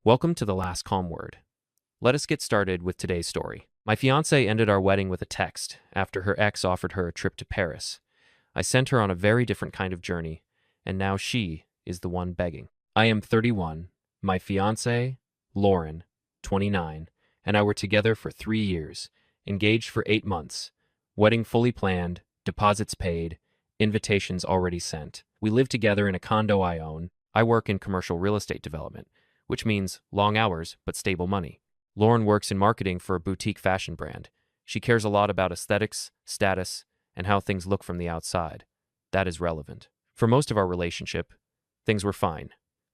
Welcome to The Last Calm Word. Let us get started with today's story. My fiancée ended our wedding with a text after her ex offered her a trip to Paris. I sent her on a very different kind of journey, and now she is the one begging. I am 31. My fiancée, Lauren, 29, and I were together for 3 years, engaged for 8 months, wedding fully planned, deposits paid, invitations already sent. We live together in a condo I own. I work in commercial real estate development, which means long hours but stable money. Lauren works in marketing for a boutique fashion brand. She cares a lot about aesthetics, status, and how things look from the outside. That is relevant. For most of our relationship, things were fine.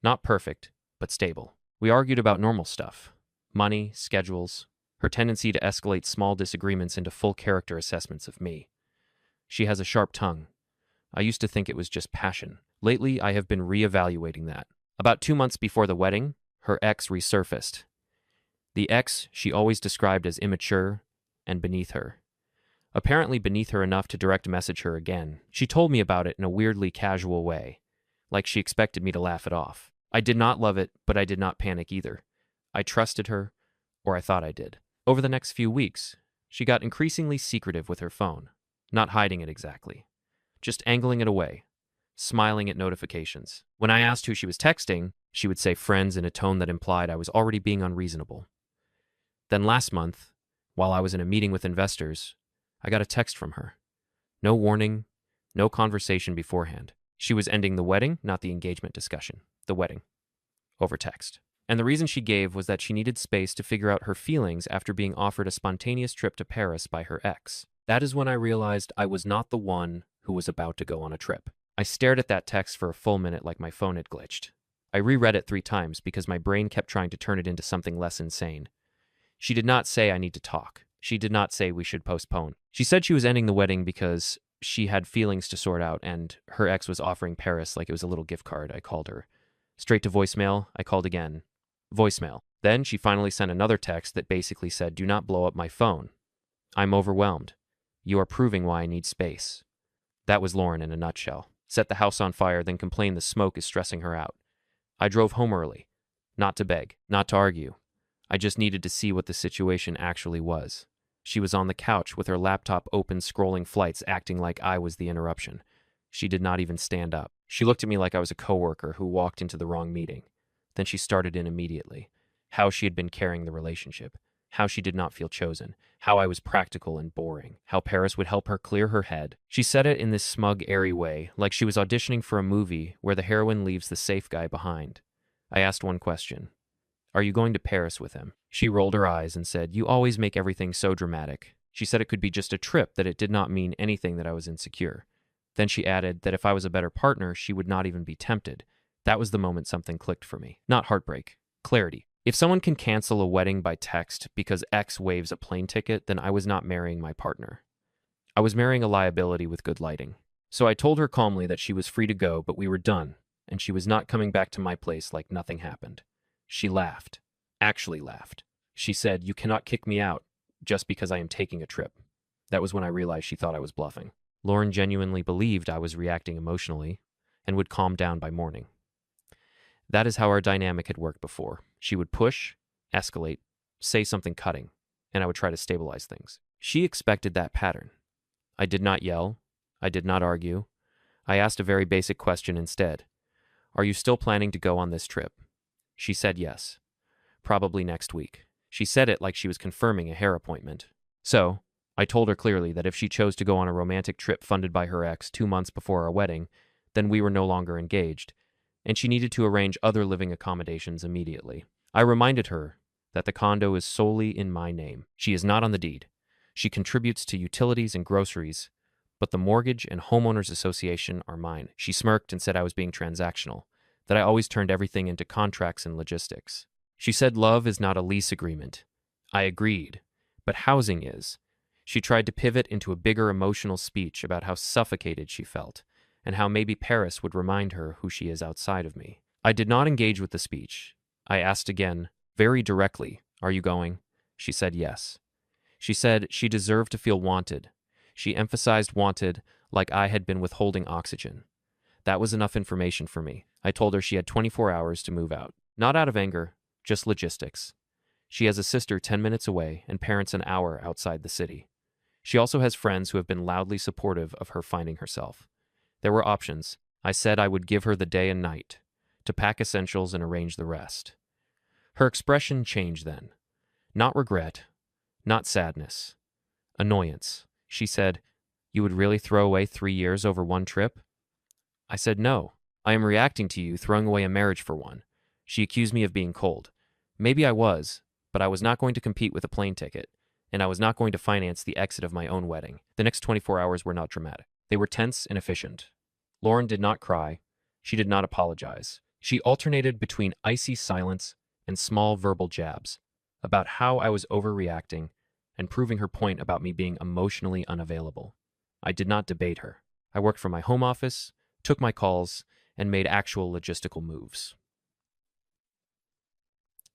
Not perfect, but stable. We argued about normal stuff. Money, schedules, her tendency to escalate small disagreements into full character assessments of me. She has a sharp tongue. I used to think it was just passion. Lately, I have been reevaluating that. About 2 months before the wedding, her ex resurfaced. The ex she always described as immature and beneath her. Apparently beneath her enough to direct message her again. She told me about it in a weirdly casual way, like she expected me to laugh it off. I did not love it, but I did not panic either. I trusted her, or I thought I did. Over the next few weeks, she got increasingly secretive with her phone, not hiding it exactly, just angling it away, smiling at notifications. When I asked who she was texting, she would say friends in a tone that implied I was already being unreasonable. Then last month, while I was in a meeting with investors, I got a text from her. No warning, no conversation beforehand. She was ending the wedding, not the engagement discussion. The wedding. Over text. And the reason she gave was that she needed space to figure out her feelings after being offered a spontaneous trip to Paris by her ex. That is when I realized I was not the one who was about to go on a trip. I stared at that text for a full minute like my phone had glitched. I reread it 3 times because my brain kept trying to turn it into something less insane. She did not say I need to talk. She did not say we should postpone. She said she was ending the wedding because she had feelings to sort out and her ex was offering Paris like it was a little gift card. I called her. Straight to voicemail, I called again. Voicemail. Then she finally sent another text that basically said, "Do not blow up my phone. I'm overwhelmed. You are proving why I need space." That was Lauren in a nutshell. Set the house on fire, then complained the smoke is stressing her out. I drove home early. Not to beg, not to argue. I just needed to see what the situation actually was. She was on the couch with her laptop open scrolling flights acting like I was the interruption. She did not even stand up. She looked at me like I was a coworker who walked into the wrong meeting. Then she started in immediately. How she had been carrying the relationship. How she did not feel chosen. How I was practical and boring. How Paris would help her clear her head. She said it in this smug, airy way, like she was auditioning for a movie where the heroine leaves the safe guy behind. I asked one question. Are you going to Paris with him? She rolled her eyes and said, "You always make everything so dramatic." She said it could be just a trip, that it did not mean anything that I was insecure. Then she added that if I was a better partner, she would not even be tempted. That was the moment something clicked for me. Not heartbreak. Clarity. If someone can cancel a wedding by text because X waives a plane ticket, then I was not marrying my partner. I was marrying a liability with good lighting. So I told her calmly that she was free to go, but we were done, and she was not coming back to my place like nothing happened. She laughed. Actually laughed. She said, "You cannot kick me out just because I am taking a trip." That was when I realized she thought I was bluffing. Lauren genuinely believed I was reacting emotionally and would calm down by morning. That is how our dynamic had worked before. She would push, escalate, say something cutting, and I would try to stabilize things. She expected that pattern. I did not yell. I did not argue. I asked a very basic question instead. Are you still planning to go on this trip? She said yes. Probably next week. She said it like she was confirming a hair appointment. So, I told her clearly that if she chose to go on a romantic trip funded by her ex 2 months before our wedding, then we were no longer engaged, and she needed to arrange other living accommodations immediately. I reminded her that the condo is solely in my name. She is not on the deed. She contributes to utilities and groceries, but the mortgage and homeowners association are mine. She smirked and said I was being transactional, that I always turned everything into contracts and logistics. She said love is not a lease agreement. I agreed, but housing is. She tried to pivot into a bigger emotional speech about how suffocated she felt, and how maybe Paris would remind her who she is outside of me. I did not engage with the speech. I asked again, very directly, "Are you going?" She said yes. She said she deserved to feel wanted. She emphasized wanted like I had been withholding oxygen. That was enough information for me. I told her she had 24 hours to move out. Not out of anger, just logistics. She has a sister 10 minutes away and parents an hour outside the city. She also has friends who have been loudly supportive of her finding herself. There were options. I said I would give her the day and night to pack essentials and arrange the rest. Her expression changed then. Not regret, not sadness, annoyance. She said, "You would really throw away 3 years over one trip?" I said, "No. I am reacting to you throwing away a marriage for one." She accused me of being cold. Maybe I was, but I was not going to compete with a plane ticket, and I was not going to finance the exit of my own wedding. The next 24 hours were not dramatic. They were tense and efficient. Lauren did not cry. She did not apologize. She alternated between icy silence and small verbal jabs about how I was overreacting and proving her point about me being emotionally unavailable. I did not debate her. I worked from my home office, took my calls, and made actual logistical moves.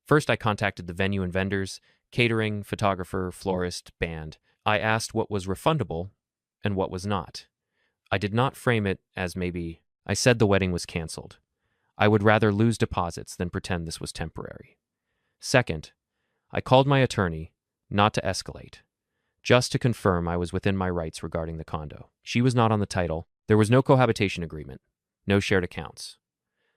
First, I contacted the venue and vendors, catering, photographer, florist, band. I asked what was refundable and what was not. I did not frame it as maybe. I said the wedding was canceled. I would rather lose deposits than pretend this was temporary. Second, I called my attorney, not to escalate, just to confirm I was within my rights regarding the condo. She was not on the title. There was no cohabitation agreement, no shared accounts.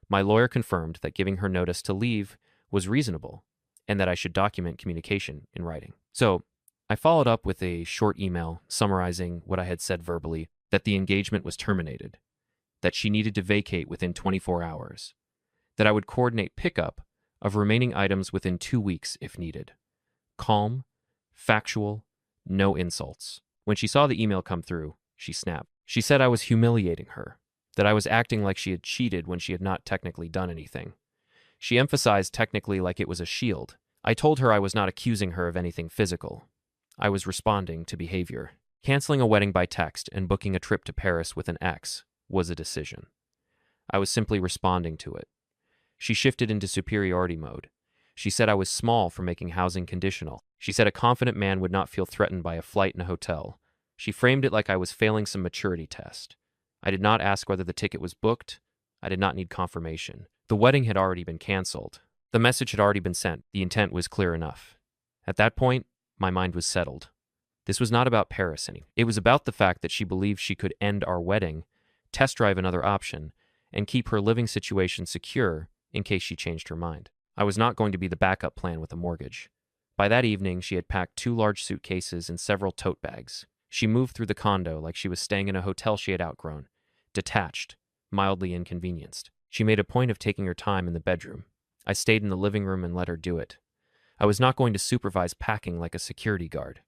My lawyer confirmed that giving her notice to leave was reasonable and that I should document communication in writing. So, I followed up with a short email summarizing what I had said verbally, that the engagement was terminated, that she needed to vacate within 24 hours, that I would coordinate pickup of remaining items within 2 weeks if needed. Calm, factual, no insults. When she saw the email come through, she snapped. She said I was humiliating her, that I was acting like she had cheated when she had not technically done anything. She emphasized technically like it was a shield. I told her I was not accusing her of anything physical. I was responding to behavior. Canceling a wedding by text and booking a trip to Paris with an ex was a decision. I was simply responding to it. She shifted into superiority mode. She said I was small for making housing conditional. She said a confident man would not feel threatened by a flight in a hotel. She framed it like I was failing some maturity test. I did not ask whether the ticket was booked. I did not need confirmation. The wedding had already been canceled. The message had already been sent. The intent was clear enough. At that point, my mind was settled. This was not about Paris anymore. It was about the fact that she believed she could end our wedding, test drive another option, and keep her living situation secure in case she changed her mind. I was not going to be the backup plan with a mortgage. By that evening, she had packed 2 large suitcases and several tote bags. She moved through the condo like she was staying in a hotel she had outgrown, detached, mildly inconvenienced. She made a point of taking her time in the bedroom. I stayed in the living room and let her do it. I was not going to supervise packing like a security guard.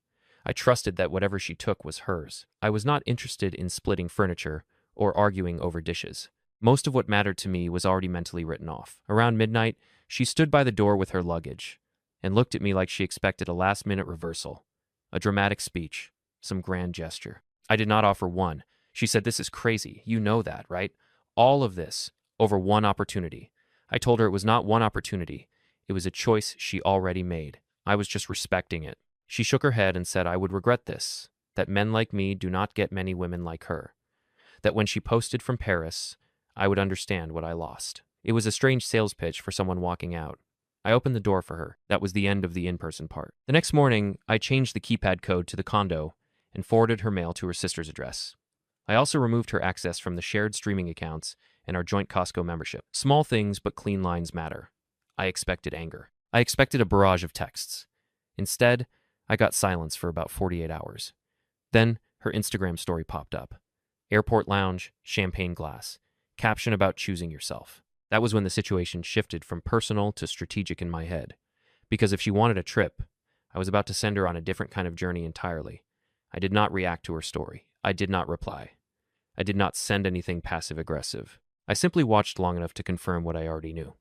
I trusted that whatever she took was hers. I was not interested in splitting furniture or arguing over dishes. Most of what mattered to me was already mentally written off. Around midnight, she stood by the door with her luggage and looked at me like she expected a last-minute reversal, a dramatic speech, some grand gesture. I did not offer one. She said, "This is crazy. You know that, right? All of this over one opportunity." I told her it was not one opportunity. It was a choice she already made. I was just respecting it. She shook her head and said I would regret this, that men like me do not get many women like her, that when she posted from Paris, I would understand what I lost. It was a strange sales pitch for someone walking out. I opened the door for her. That was the end of the in-person part. The next morning, I changed the keypad code to the condo and forwarded her mail to her sister's address. I also removed her access from the shared streaming accounts and our joint Costco membership. Small things, but clean lines matter. I expected anger. I expected a barrage of texts. Instead, I got silence for about 48 hours. Then, her Instagram story popped up. Airport lounge, champagne glass, caption about choosing yourself. That was when the situation shifted from personal to strategic in my head. Because if she wanted a trip, I was about to send her on a different kind of journey entirely. I did not react to her story. I did not reply. I did not send anything passive-aggressive. I simply watched long enough to confirm what I already knew.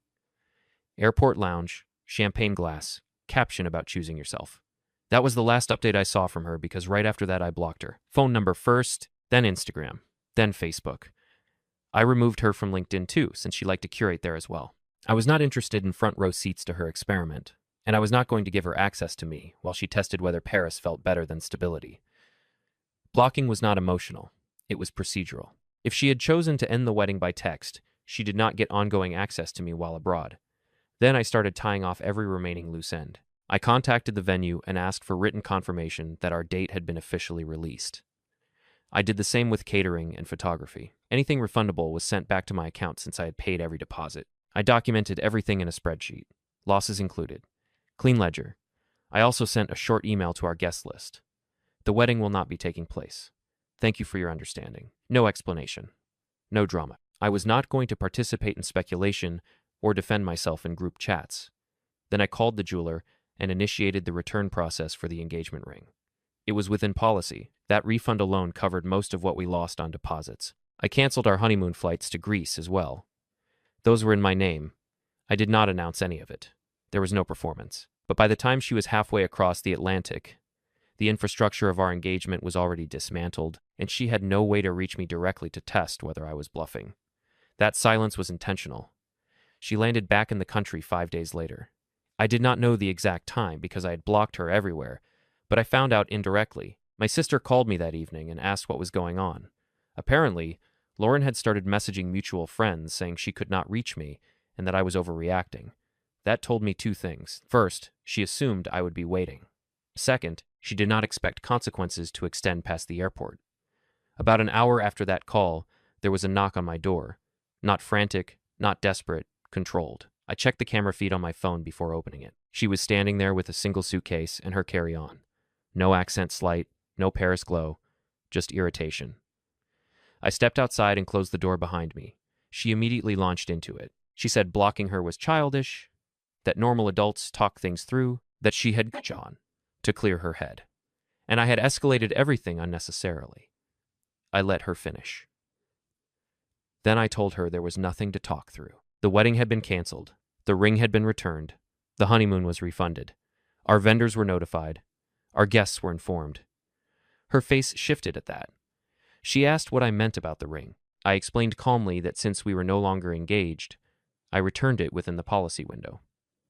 Airport lounge, champagne glass, caption about choosing yourself. That was the last update I saw from her because right after that I blocked her. Phone number first, then Instagram, then Facebook. I removed her from LinkedIn too, since she liked to curate there as well. I was not interested in front row seats to her experiment, and I was not going to give her access to me while she tested whether Paris felt better than stability. Blocking was not emotional, it was procedural. If she had chosen to end the wedding by text, she did not get ongoing access to me while abroad. Then I started tying off every remaining loose end. I contacted the venue and asked for written confirmation that our date had been officially released. I did the same with catering and photography. Anything refundable was sent back to my account since I had paid every deposit. I documented everything in a spreadsheet, losses included. Clean ledger. I also sent a short email to our guest list. The wedding will not be taking place. Thank you for your understanding. No explanation. No drama. I was not going to participate in speculation or defend myself in group chats. Then I called the jeweler and initiated the return process for the engagement ring. It was within policy. That refund alone covered most of what we lost on deposits. I canceled our honeymoon flights to Greece as well. Those were in my name. I did not announce any of it. There was no performance. But by the time she was halfway across the Atlantic, the infrastructure of our engagement was already dismantled, and she had no way to reach me directly to test whether I was bluffing. That silence was intentional. She landed back in the country 5 days later. I did not know the exact time because I had blocked her everywhere, but I found out indirectly. My sister called me that evening and asked what was going on. Apparently, Lauren had started messaging mutual friends saying she could not reach me and that I was overreacting. That told me two things. First, she assumed I would be waiting. Second, she did not expect consequences to extend past the airport. About an hour after that call, there was a knock on my door. Not frantic, not desperate, controlled. I checked the camera feed on my phone before opening it. She was standing there with a single suitcase and her carry-on. No accent slight, no Paris glow, just irritation. I stepped outside and closed the door behind me. She immediately launched into it. She said blocking her was childish, that normal adults talk things through, that she had John to clear her head. And I had escalated everything unnecessarily. I let her finish. Then I told her there was nothing to talk through. The wedding had been canceled. The ring had been returned. The honeymoon was refunded. Our vendors were notified. Our guests were informed. Her face shifted at that. She asked what I meant about the ring. I explained calmly that since we were no longer engaged, I returned it within the policy window.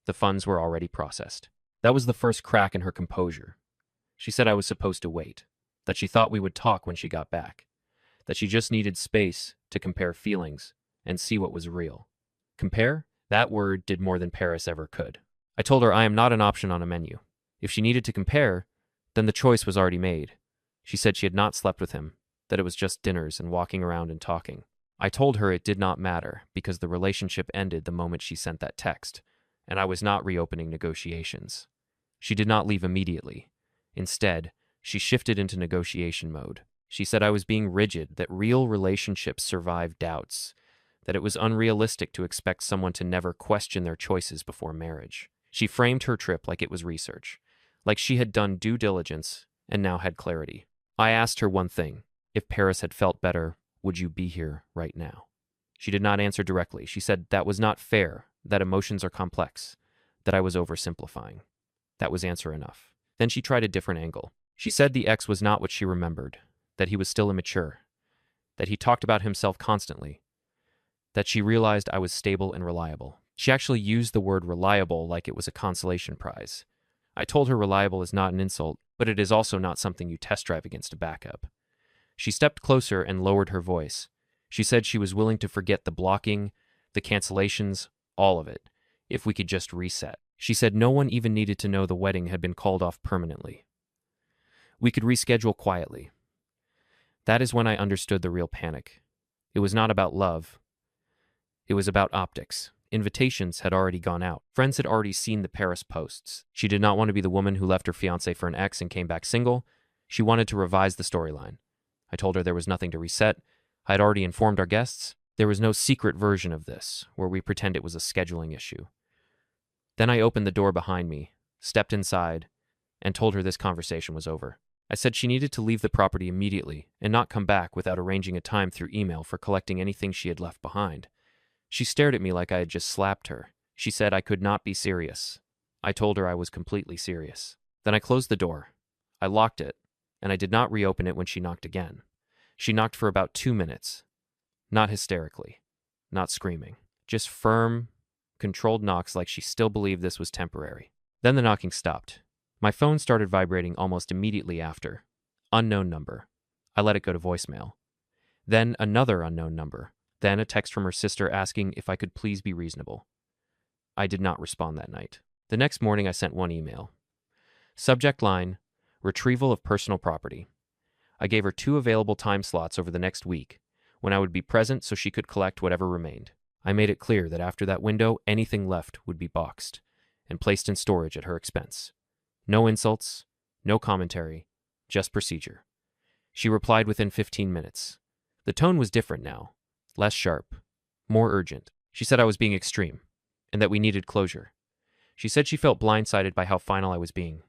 The funds were already processed. That was the first crack in her composure. She said I was supposed to wait, that she thought we would talk when she got back, that she just needed space to compare feelings and see what was real. Compare? That word did more than Paris ever could. I told her I am not an option on a menu. If she needed to compare, then the choice was already made. She said she had not slept with him, that it was just dinners and walking around and talking. I told her it did not matter because the relationship ended the moment she sent that text, and I was not reopening negotiations. She did not leave immediately. Instead, she shifted into negotiation mode. She said I was being rigid, that real relationships survive doubts, that it was unrealistic to expect someone to never question their choices before marriage. She framed her trip like it was research, like she had done due diligence and now had clarity. I asked her one thing. If Paris had felt better, would you be here right now? She did not answer directly. She said that was not fair, that emotions are complex, that I was oversimplifying. That was answer enough. Then she tried a different angle. She said the ex was not what she remembered, that he was still immature, that he talked about himself constantly, that she realized I was stable and reliable. She actually used the word reliable like it was a consolation prize. I told her reliable is not an insult, but it is also not something you test drive against a backup. She stepped closer and lowered her voice. She said she was willing to forget the blocking, the cancellations, all of it, if we could just reset. She said no one even needed to know the wedding had been called off permanently. We could reschedule quietly. That is when I understood the real panic. It was not about love. It was about optics. Invitations had already gone out. Friends had already seen the Paris posts. She did not want to be the woman who left her fiancé for an ex and came back single. She wanted to revise the storyline. I told her there was nothing to reset. I had already informed our guests. There was no secret version of this, where we pretend it was a scheduling issue. Then I opened the door behind me, stepped inside, and told her this conversation was over. I said she needed to leave the property immediately and not come back without arranging a time through email for collecting anything she had left behind. She stared at me like I had just slapped her. She said I could not be serious. I told her I was completely serious. Then I closed the door. I locked it, and I did not reopen it when she knocked again. She knocked for about 2 minutes. Not hysterically, not screaming, just firm, controlled knocks like she still believed this was temporary. Then the knocking stopped. My phone started vibrating almost immediately after. Unknown number. I let it go to voicemail. Then another unknown number. Then a text from her sister asking if I could please be reasonable. I did not respond that night. The next morning, I sent one email. Subject line, retrieval of personal property. I gave her 2 available time slots over the next week when I would be present so she could collect whatever remained. I made it clear that after that window, anything left would be boxed and placed in storage at her expense. No insults, no commentary, just procedure. She replied within 15 minutes. The tone was different now, less sharp, more urgent. She said I was being extreme and that we needed closure. She said she felt blindsided by how final I was being.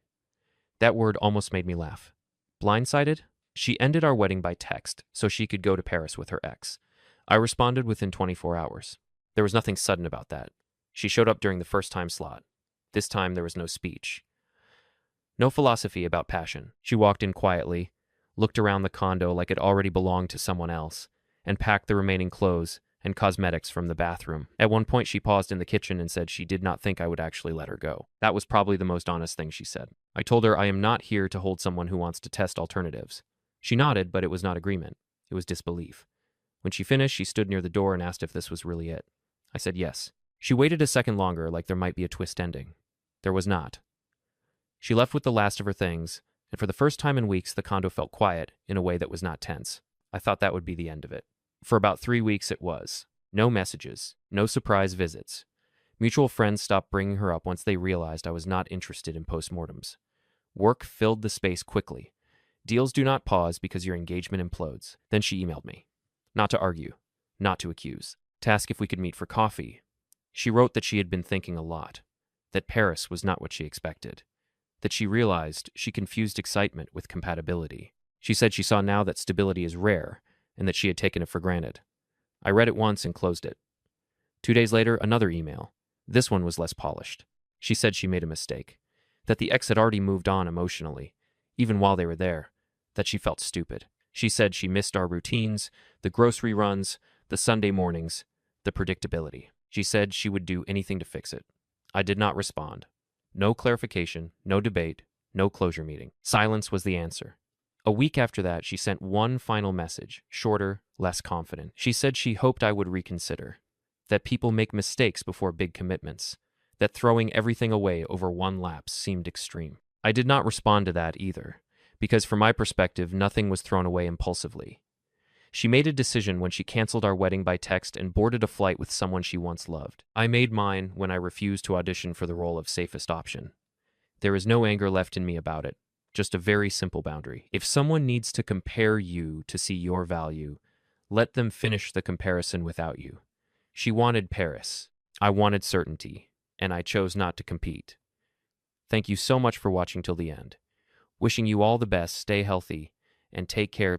That word almost made me laugh. Blindsided? She ended our wedding by text so she could go to Paris with her ex. I responded within 24 hours. There was nothing sudden about that. She showed up during the first time slot. This time there was no speech. No philosophy about passion. She walked in quietly, looked around the condo like it already belonged to someone else, and packed the remaining clothes and cosmetics from the bathroom. At one point, she paused in the kitchen and said she did not think I would actually let her go. That was probably the most honest thing she said. I told her I am not here to hold someone who wants to test alternatives. She nodded, but it was not agreement. It was disbelief. When she finished, she stood near the door and asked if this was really it. I said yes. She waited a second longer, like there might be a twist ending. There was not. She left with the last of her things, and for the first time in weeks, the condo felt quiet in a way that was not tense. I thought that would be the end of it. For about 3 weeks it was. No messages, no surprise visits. Mutual friends stopped bringing her up once they realized I was not interested in postmortems. Work filled the space quickly. Deals do not pause because your engagement implodes. Then she emailed me. Not to argue, not to accuse. To ask if we could meet for coffee. She wrote that she had been thinking a lot. That Paris was not what she expected. That she realized she confused excitement with compatibility. She said she saw now that stability is rare and that she had taken it for granted. I read it once and closed it. 2 days later, another email. This one was less polished. She said she made a mistake. That the ex had already moved on emotionally, even while they were there. That she felt stupid. She said she missed our routines, the grocery runs, the Sunday mornings, the predictability. She said she would do anything to fix it. I did not respond. No clarification, no debate, no closure meeting. Silence was the answer. A week after that, she sent one final message, shorter, less confident. She said she hoped I would reconsider, that people make mistakes before big commitments, that throwing everything away over one lapse seemed extreme. I did not respond to that either, because from my perspective, nothing was thrown away impulsively. She made a decision when she canceled our wedding by text and boarded a flight with someone she once loved. I made mine when I refused to audition for the role of safest option. There is no anger left in me about it, just a very simple boundary. If someone needs to compare you to see your value, let them finish the comparison without you. She wanted Paris. I wanted certainty, and I chose not to compete. Thank you so much for watching till the end. Wishing you all the best, stay healthy, and take care.